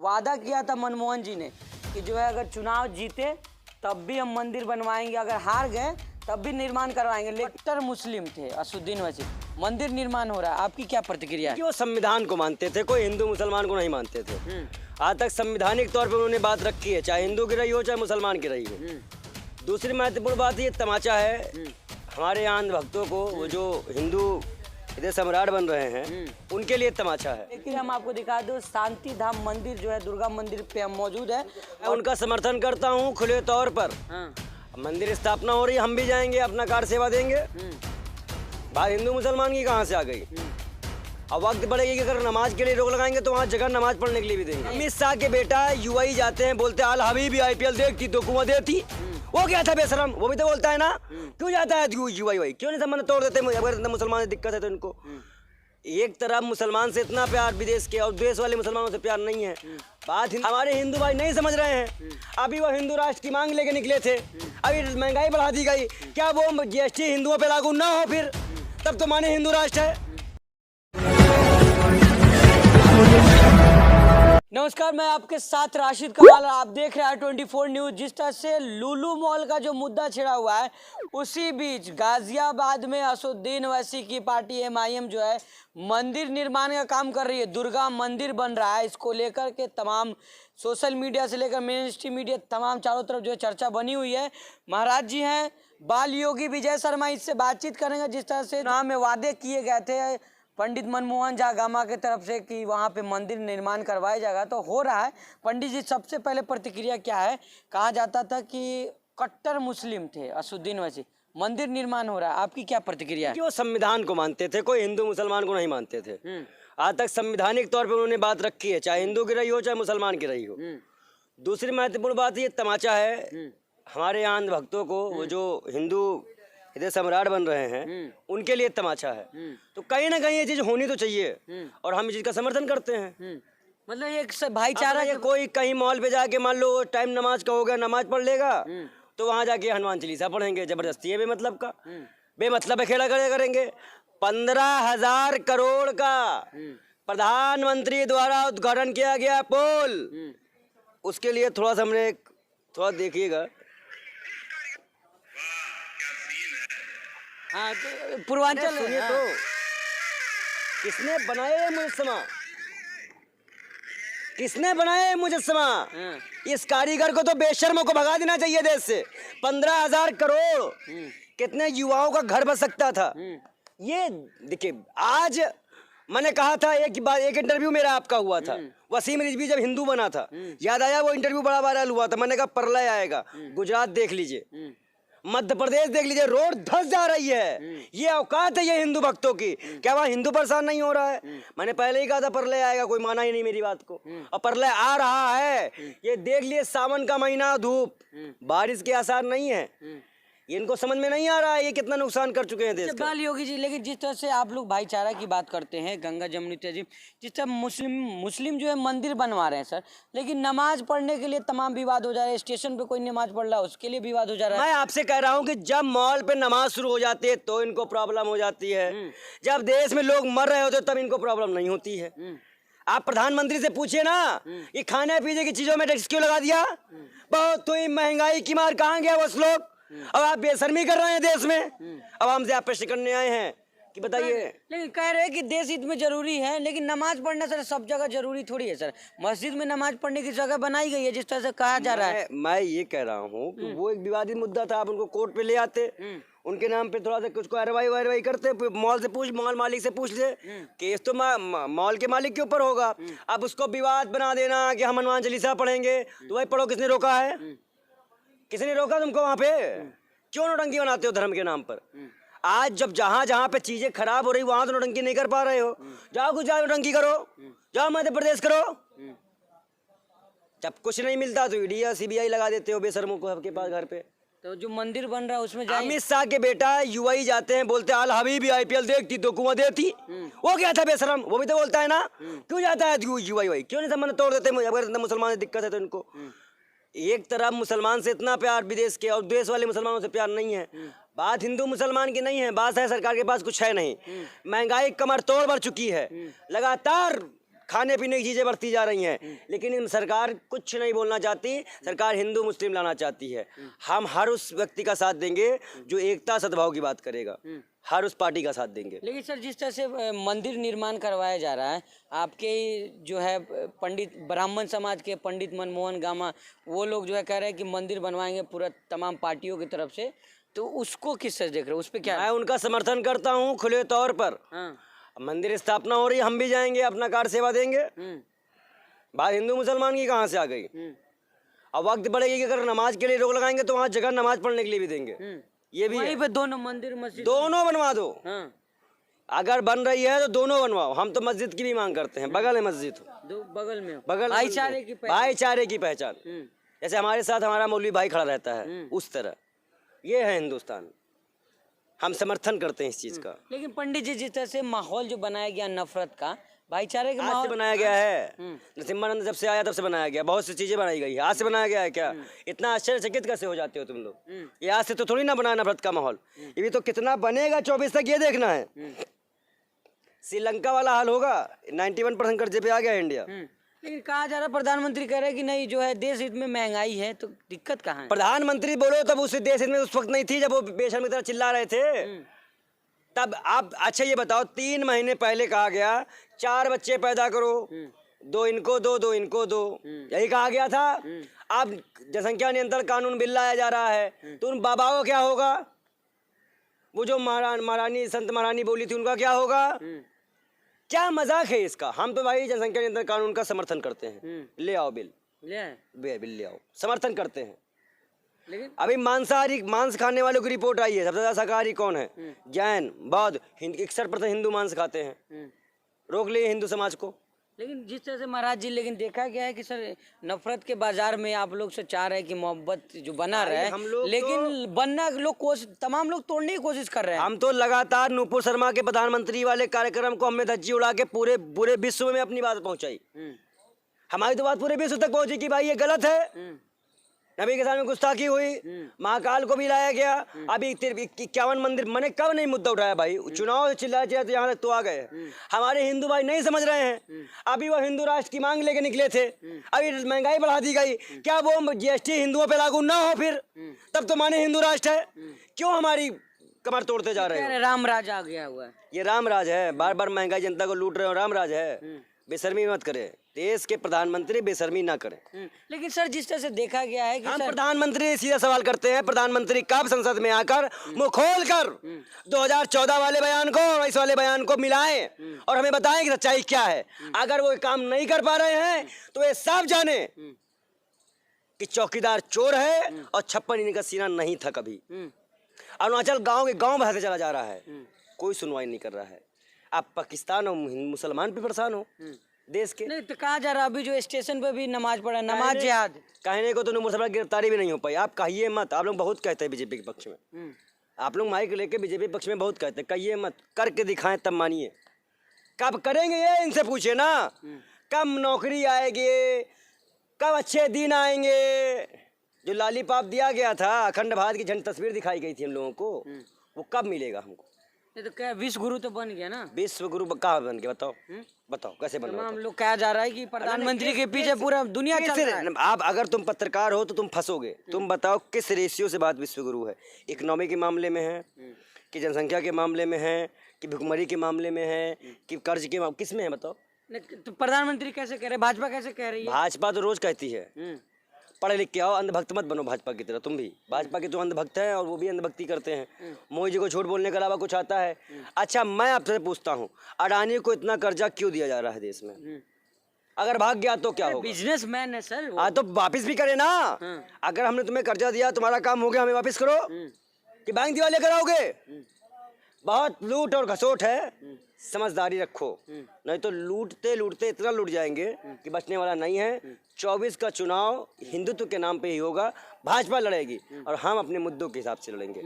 वादा किया था मनमोहन जी ने कि जो है अगर चुनाव जीते तब भी हम मंदिर बनवाएंगे, अगर हार गए तब भी निर्माण करवाएंगे। लेकिन मुस्लिम थे असुद्दीन वसी, मंदिर निर्माण हो रहा है, आपकी क्या प्रतिक्रिया है? वो संविधान को मानते थे, कोई हिंदू मुसलमान को नहीं मानते थे। आज तक संवैधानिक तौर पर उन्होंने बात रखी है, चाहे हिंदू की रही हो चाहे मुसलमान की रही हो। दूसरी महत्वपूर्ण बात ये तमाचा है, हमारे यहाँ भक्तों को वो जो हिंदू इधर सम्राट बन रहे हैं उनके लिए तमाचा है। लेकिन हम आपको दिखा दो, शांति धाम मंदिर जो है दुर्गा मंदिर पे हम मौजूद है। मैं उनका समर्थन करता हूँ खुले तौर पर। मंदिर स्थापना हो रही है, हम भी जाएंगे, अपना कार सेवा देंगे। बात हिंदू मुसलमान की कहाँ से आ गई? अब वक्त पड़ेगी कि अगर नमाज के लिए रोक लगाएंगे तो वहाँ जगह नमाज पढ़ने के लिए भी देंगे। अमित शाह के बेटा यूआई जाते हैं, बोलते आल हबीबी IPL देखती तो कुआं देती। वो क्या था बेशरम, वो भी तो बोलता है ना। क्यों जाता है यूआई? क्यों नहीं संबंध तोड़ देते? अगर मुसलमान से दिक्कत है तो इनको एक तरफ मुसलमान से इतना प्यार विदेश के और देश वाले मुसलमानों से प्यार नहीं है। बात हमारे हिंदू भाई नहीं समझ रहे हैं। अभी वो हिंदू राष्ट्र की मांग लेके निकले थे, अभी महंगाई बढ़ा दी गई, क्या वो GST हिंदुओं पे लागू ना हो फिर तब तो माने हिंदू राष्ट्र है। नमस्कार, मैं आपके साथ राशिद कमाल और आप देख रहे हैं 24 न्यूज। जिस तरह से लुलु मॉल का जो मुद्दा छिड़ा हुआ है, उसी बीच गाजियाबाद में असुद्दीन वैसी की पार्टी MIM जो है मंदिर निर्माण का काम कर रही है। दुर्गा मंदिर बन रहा है, इसको लेकर के तमाम सोशल मीडिया से लेकर मेन स्ट्रीम मीडिया तमाम चारों तरफ जो है चर्चा बनी हुई है। महाराज जी हैं बाल योगी विजय शर्मा, इससे बातचीत करेंगे। जिस तरह से नाम में वादे किए गए थे पंडित मनमोहन झा गामा की तरफ से कि वहाँ पे मंदिर निर्माण करवाया जाएगा, तो हो रहा है। पंडित जी, सबसे पहले प्रतिक्रिया क्या है? कहा जाता था कि कट्टर मुस्लिम थे असुद्दीन वैसी, मंदिर निर्माण हो रहा है, आपकी क्या प्रतिक्रिया है? वो संविधान को मानते थे, कोई हिंदू मुसलमान को नहीं मानते थे। आज तक संवैधानिक तौर पर उन्होंने बात रखी है, चाहे हिंदू की रही हो चाहे मुसलमान की रही हो। दूसरी महत्वपूर्ण बात ये तमाचा है, हमारे यहाँ भक्तों को वो जो हिंदू इधर सम्राट बन रहे हैं उनके लिए तमाचा है। तो कहीं ना कहीं ये चीज होनी तो चाहिए और हम इस चीज का समर्थन करते हैं। मतलब एक भाईचारा, ये कोई कहीं मॉल पे जाके मान लो टाइम नमाज का हो गया, नमाज पढ़ लेगा तो वहां जाके हनुमान चालीसा पढ़ेंगे, जबरदस्ती है बेमतलब का, बेमतलब है खेड़ा करेंगे। 15,000 करोड़ का प्रधानमंत्री द्वारा उद्घाटन किया गया पुल, उसके लिए थोड़ा सा हमने थोड़ा देखिएगा। हाँ, तो पूर्वांचल सुनिए तो किसने बनाए मुजस्समा, किसने बनाए मुजस्समा? इस कारीगर को तो बेशर्मों को भगा देना चाहिए देश से। 15,000 करोड़ कितने युवाओं का घर बस सकता था। ये देखिए, आज मैंने कहा था एक बार, एक इंटरव्यू मेरा आपका हुआ था, वसीम रिजवी जब हिंदू बना था, याद आया? वो इंटरव्यू बड़ा वायरल हुआ था। मैंने कहा प्रलय आएगा, गुजरात देख लीजिए, मध्य प्रदेश देख लीजिए, रोड धंस जा रही है। ये औकात है ये हिंदू भक्तों की? क्या वहाँ हिंदू परेशान नहीं हो रहा है? मैंने पहले ही कहा था प्रलय आएगा, कोई माना ही नहीं मेरी बात को, और प्रलय आ रहा है। ये देख लिए, सावन का महीना, धूप, बारिश के आसार नहीं है। ये इनको समझ में नहीं आ रहा है ये कितना नुकसान कर चुके हैं देश का। बाल योगी जी, लेकिन जिस तरह से आप लोग भाईचारा की बात करते हैं, गंगा जमुनी तहजीब, जिस तरह मुस्लिम जो है मंदिर बनवा रहे हैं सर, लेकिन नमाज पढ़ने के लिए तमाम विवाद हो जा रहे हैं। स्टेशन पे कोई नमाज पढ़ रहा है उसके लिए विवाद हो जा रहा है। मैं आपसे कह रहा हूँ कि जब मॉल पे नमाज शुरू हो जाती है तो इनको प्रॉब्लम हो जाती है, जब देश में लोग मर रहे होते तब इनको प्रॉब्लम नहीं होती है। आप प्रधानमंत्री से पूछिए ना, ये खाने पीने की चीजों में टैक्स क्यों लगा दिया? बहुत तो महंगाई की मार कहाँ गया वो लोग? अब आप बेशर्मी कर रहे हैं देश में। अब हमसे आप प्रश्न करने आए हैं कि बताइए। लेकिन कह रहे हैं कि देश हित में जरूरी है, लेकिन नमाज पढ़ना सर सब जगह जरूरी थोड़ी है सर। मस्जिद में नमाज पढ़ने की जगह बनाई गई है जिस तरह से कहा जा रहा है। मैं ये कह रहा हूँ कि वो एक विवादित मुद्दा था, आप उनको कोर्ट पे ले आते, उनके नाम पे थोड़ा सा कुछ को कार्रवाई करते, मॉल से पूछ, मॉल मालिक से पूछ ले, केस तो मॉल के मालिक के ऊपर होगा। अब उसको विवाद बना देना कि हम हनुमान चालीसा पढ़ेंगे, तो भाई पढ़ो, किसने रोका है? किसने रोका तुमको? वहाँ पे क्यों नौटंकी बनाते हो धर्म के नाम पर? आज जब जहाँ जहाँ पे चीजें खराब हो रही वहां तो नौटंकी नहीं कर पा रहे हो, जाओ गुजरात नौटंकी करो, जाओ मध्य प्रदेश करो। जब कुछ नहीं मिलता तो ईडी या CBI लगा देते हो बेशर्मों को सबके पास घर पे। तो जो मंदिर बन रहा है उसमें अमित शाह के बेटा यूआई जाते हैं, बोलते आल हबीबी IPL देखती तो कुआं देती। वो क्या था बेशरम, वो भी तो बोलता है ना। क्यों जाता है यूआई? क्यों नहीं संबंध तोड़ देते? अगर मुसलमान से दिक्कत है तो इनको एक तरफ मुसलमान से इतना प्यार विदेश के और देश वाले मुसलमानों से प्यार नहीं है। बात हिंदू मुसलमान की नहीं है, बात है सरकार के पास कुछ है नहीं। महंगाई कमर तोड़ बढ़ चुकी है, लगातार खाने पीने की चीजें बढ़ती जा रही हैं, लेकिन सरकार कुछ नहीं बोलना चाहती। सरकार हिंदू मुस्लिम लाना चाहती है। हम हर उस व्यक्ति का साथ देंगे जो एकता सद्भाव की बात करेगा, हर उस पार्टी का साथ देंगे। लेकिन सर जिस तरह से मंदिर निर्माण करवाया जा रहा है, आपके जो है पंडित ब्राह्मण समाज के पंडित मनमोहन गामा वो लोग जो है कह रहे हैं कि मंदिर बनवाएंगे पूरा तमाम पार्टियों की तरफ से, तो उसको किस तरह देख रहे हो, उस पर क्या? मैं उनका समर्थन करता हूँ खुले तौर पर। हाँ। मंदिर स्थापना हो रही है, हम भी जाएंगे, अपना कार सेवा देंगे। बात हिंदू मुसलमान की कहाँ से आ गई? अब वक्त पड़ेगी कि अगर नमाज के लिए रोक लगाएंगे तो वहाँ जगह नमाज पढ़ने के लिए भी देंगे। ये भी वहीं पे दोनों मंदिर मस्जिद दोनों बनवा दो। हाँ। अगर बन रही है तो दोनों बनवाओ। हम तो मस्जिद की भी मांग करते हैं, बगल है मस्जिद, दो बगल में बगल भाईचारे की पहचान। जैसे हमारे साथ हमारा मौलवी भाई खड़ा रहता है, उस तरह ये है हिंदुस्तान। हम समर्थन करते हैं इस चीज का। लेकिन पंडित जी जिस तरह से माहौल जो बनाया गया नफरत का, भाईचारे का आज से बनाया गया है। नरसिम्हानंद जब से आया तब से बनाया गया, बहुत सी चीजें बनाई गई है, आज से बनाया गया है क्या? इतना आश्चर्यचकित कैसे हो जाते हो तुम लोग? ये आज से तो थोड़ी ना बना नफरत का माहौल, ये भी तो कितना बनेगा 24 तक, ये देखना है। श्रीलंका वाला हाल होगा, 91% कर्जे पे आ गया इंडिया। लेकिन कहा जा रहा है, प्रधानमंत्री कह रहे हैं कि नहीं जो है देश हित में महंगाई है, तो दिक्कत कहाँ है? प्रधानमंत्री बोलो तब उस देश हित में उस वक्त नहीं थी जब वो बेशर्म की तरह चिल्ला रहे थे। तब आप अच्छा ये बताओ, 3 महीने पहले कहा गया 4 बच्चे पैदा करो, 2 इनको दो 2 इनको दो, यही कहा गया था। अब जनसंख्या नियंत्रण कानून बिल लाया जा रहा है, तो उन बाबाओं क्या होगा? वो जो महारानी संत महारानी बोली थी उनका क्या होगा? क्या मजाक है इसका? हम तो भाई जनसंख्या नियंत्रण कानून का समर्थन करते हैं। ले आओ बिल, बिल ले आओ, समर्थन करते हैं। लेकिन अभी मांस खाने वालों की रिपोर्ट आई है, सबसे ज्यादा शाकाहारी कौन है? जैन, बौद्ध, 61% हिंदू मांस खाते हैं। रोक लिए हिंदू समाज को। लेकिन जिस तरह से महाराज जी, लेकिन देखा गया है कि सर नफरत के बाजार में आप लोग से चाह रहे हैं कि मोहब्बत जो बना रहे, हम लोग लेकिन बनना लोग तमाम लोग तोड़ने की कोशिश कर रहे हैं। हम तो लगातार नूपुर शर्मा के प्रधानमंत्री वाले कार्यक्रम को हमने धज्जी उड़ा के पूरे विश्व में अपनी बात पहुंचाई। हमारी तो बात पूरे विश्व तक पहुंची कि भाई ये गलत है, नबी के सामने गुस्ताखी हुई, महाकाल को भी लाया गया। अभी 51 मंदिर, मैंने कब नहीं मुद्दा उठाया भाई? चुनाव से चिल्लाए तो यहाँ तक तो आ गए। हमारे हिंदू भाई नहीं समझ रहे हैं। अभी वो हिंदू राष्ट्र की मांग लेके निकले थे, अभी महंगाई बढ़ा दी गई, क्या वो जीएसटी हिंदुओं पे लागू ना हो? फिर तब तो माने हिंदू राष्ट्र है। क्यों हमारी कमर तोड़ते जा रहे हैं? राम राज आ गया हुआ है, ये राम राज है। बार बार महंगाई जनता को लूट रहे हो, राम राज है। बेशर्मी मत करे, देश के प्रधानमंत्री बेशर्मी ना करें। लेकिन सर जिस तरह से देखा गया है कि हम प्रधानमंत्री सीधा सवाल करते हैं, प्रधानमंत्री कब संसद में आकर मुंह खोल कर 2014 वाले बयान को और इस वाले बयान को मिलाएं और हमें बताएं कि सच्चाई क्या है। अगर वो काम नहीं कर पा रहे हैं तो ये साफ जाने कि चौकीदार चोर है और 56 इंच का सीना नहीं था कभी। अरुणाचल गांव के गांव बहाते चला जा रहा है, कोई सुनवाई नहीं कर रहा है। आप पाकिस्तान और मुसलमान पे परेशान हो देश के। नहीं तो कहा जा रहा अभी जो स्टेशन पे भी नमाज पढ़ा, नमाज जिहाद कहने को तो नूपुर शर्मा की गिरफ्तारी भी नहीं हो पाई। आप कहिए मत, आप लोग बहुत कहते हैं बीजेपी के पक्ष में, आप लोग माइक लेके बीजेपी पक्ष में बहुत कहते हैं, कहिए मत, करके दिखाएं तब मानिए। कब करेंगे ये इनसे पूछे ना, कब नौकरी आएगी, कब अच्छे दिन आएंगे। जो लॉलीपॉप दिया गया था, अखंड भारत की झंडी तस्वीर दिखाई गई थी हम लोगों को, वो कब मिलेगा हमको? ये तो क्या विश्व गुरु तो बन गया ना? विश्व गुरु कहाँ बन गया बताओ? बताओ कैसे बन गया? हम लोग कहा जा रहा है कि प्रधानमंत्री के पीछे पूरा दुनिया चल रहा है। आप अगर तुम पत्रकार हो तो तुम फंसोगे। तुम बताओ किस रेशियो से बात विश्व गुरु है? इकोनॉमी के मामले में है कि जनसंख्या के मामले में है कि भुखमरी के मामले में है कि कर्ज के किस में है बताओ? तो प्रधानमंत्री कैसे कह रहे, भाजपा कैसे कह रही है? भाजपा तो रोज कहती है पढ़े लिख के आओ, अंधभक्त मत बनो भाजपा की तरह। तुम भी भाजपा के तो अंधभक्त हैं और वो भी अंधभक्ति करते हैं। मोदी जी को झूठ बोलने के अलावा कुछ आता है? अच्छा मैं आपसे पूछता हूँ, अडानी को इतना कर्जा क्यों दिया जा रहा है देश में? अगर भाग गया तो क्या होगा? बिजनेसमैन है सर। हाँ तो वापिस भी करे ना। अगर हमने तुम्हें कर्जा दिया, तुम्हारा काम हो गया, हमें वापिस करो कि बैंक दिवालिया कराओगे? बहुत लूट और घसोट है, समझदारी रखो, नहीं तो लूटते लूटते इतना लूट जाएंगे कि बचने वाला नहीं है। 24 का चुनाव हिंदुत्व के नाम पे ही होगा, भाजपा लड़ेगी और हम अपने मुद्दों के हिसाब से लड़ेंगे।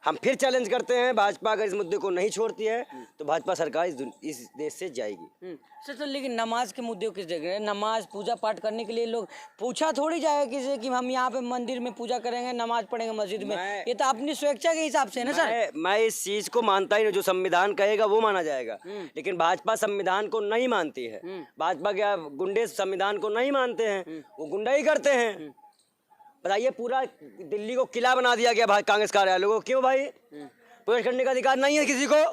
हम फिर चैलेंज करते हैं, भाजपा अगर इस मुद्दे को नहीं छोड़ती है तो भाजपा सरकार इस देश से जाएगी। सर तो लेकिन नमाज के मुद्दे को किस जगह, नमाज पूजा पाठ करने के लिए लोग पूछा थोड़ी जाएगा किसी से कि हम यहाँ पे मंदिर में पूजा करेंगे, नमाज पढ़ेंगे मस्जिद में, ये तो अपनी स्वेच्छा के हिसाब से है ना सर। मैं इस चीज को मानता ही नहीं, जो संविधान कहेगा वो माना जाएगा, लेकिन भाजपा संविधान को नहीं मानती है। भाजपा के गुंडे संविधान को नहीं मानते हैं, वो गुंडाई करते हैं। बताइए, पूरा दिल्ली को किला बना दिया गया कांग्रेस कार्यालय को, क्यों भाई? प्रवेश करने का अधिकार नहीं है किसी को,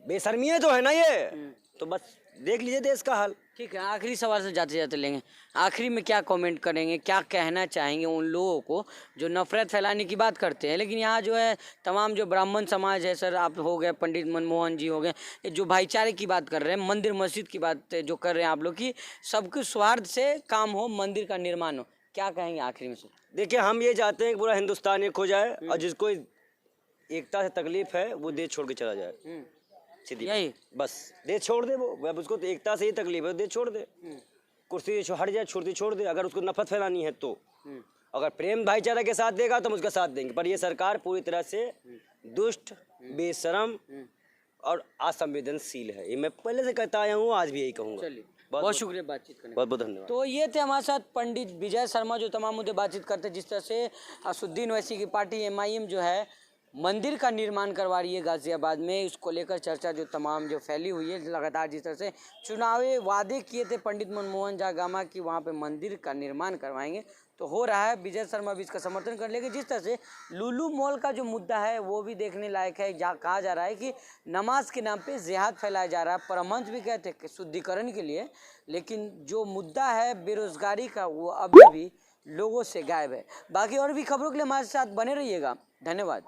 बेशर्मी है तो है ना ये। तो बस देख लीजिए देश का हाल। ठीक है, आखिरी सवाल से जाते जाते लेंगे, आखिरी में क्या कमेंट करेंगे, क्या कहना चाहेंगे उन लोगों को जो नफरत फैलाने की बात करते हैं, लेकिन यहाँ जो है तमाम जो ब्राह्मण समाज है सर, आप हो गए, पंडित मनमोहन जी हो गए, जो भाईचारे की बात कर रहे हैं, मंदिर मस्जिद की बात जो कर रहे हैं आप लोग की, सबके स्वार्थ से काम हो, मंदिर का निर्माण हो, क्या कहेंगे आखिरी में सर? देखिए, हम ये चाहते हैं कि पूरा हिंदुस्तान एक हो जाए और जिसको एकता से तकलीफ है वो देश छोड़ के चला जाए। सीधी यही बस, देश छोड़ दे वो, अब उसको तो एकता से ही तकलीफ है, देश छोड़ दे, कुर्सी हट जाए, छुर्ती छोड़ दे। अगर उसको नफरत फैलानी है तो, अगर प्रेम भाईचारा के साथ देगा तो हम उसका साथ देंगे, पर ये सरकार पूरी तरह से दुष्ट, बेशरम और असंवेदनशील है। ये मैं पहले से कहता आया हूँ, आज भी यही कहूँगा। चलिए, बहुत शुक्रिया बातचीत करने। बहुत बहुत धन्यवाद। तो ये थे हमारे साथ पंडित विजय शर्मा, जो तमाम मुद्दे बातचीत करते हैं, जिस तरह से असुद्दीन ओवैसी की पार्टी MIM जो है मंदिर का निर्माण करवा रही है गाजियाबाद में, उसको लेकर चर्चा जो तमाम जो फैली हुई है लगातार। जिस तरह से चुनावी वादे किए थे पंडित मनमोहन जागामा कि वहाँ पे मंदिर का निर्माण करवाएंगे, तो हो रहा है। विजय शर्मा भी इसका समर्थन कर लेकिन जिस तरह से लुलु मॉल का जो मुद्दा है वो भी देखने लायक है। कहा जा रहा है कि नमाज के नाम पे जिहाद फैलाया जा रहा है। परमहंस भी कहते हैं शुद्धिकरण के लिए, लेकिन जो मुद्दा है बेरोजगारी का वो अभी भी लोगों से गायब है। बाकी और भी खबरों के लिए हमारे साथ बने रहिएगा। धन्यवाद।